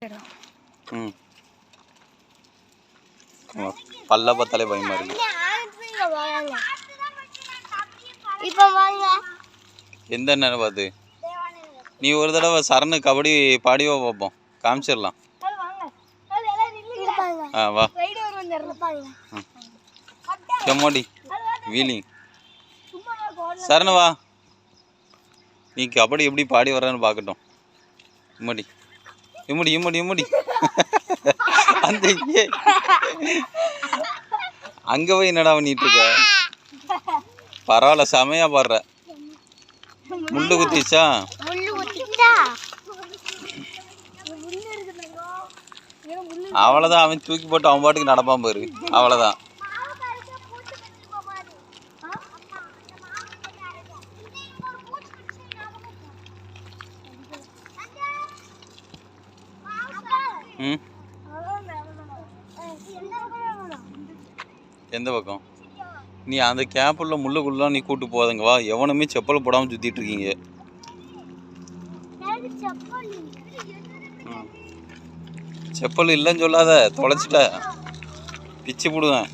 ம் பல்ல பார்த்தாலே பயமா இருக்கு. எந்த நேரம் பார்த்து நீ ஒரு தடவை சரணு கபடி பாடிவா பார்ப்போம், காமிச்சிடலாம். ஆ வா செம்மோடி வீலிங் சரணு வா, நீ கபடி எப்படி பாடி வர்றன்னு பார்க்கட்டும். இம்மடி இம்மடி இம்மடி இம்மடி அந்த அங்கே போய் என்னடா பண்ணிட்டு இருக்க? பரவாயில்ல, செமையா பாடுற. முள்ளு குத்திச்சா? அவ்வளோதான், அவன் தூக்கி போட்டு அவன் பாட்டுக்கு நடப்பான் பாரு, அவ்வளோதான். ம் எந்த பக்கம்? நீ அந்த கேப்புள்ள முள்ளுக்குள்ளலாம் நீ கூட்டு போதங்க வா. எவனுமே செப்பல் போடாமல் சுற்றிட்டு இருக்கீங்க. செப்பல் இல்லைன்னு சொல்லாத, தொலைச்சிட்ட பிச்சு போடுவேன்.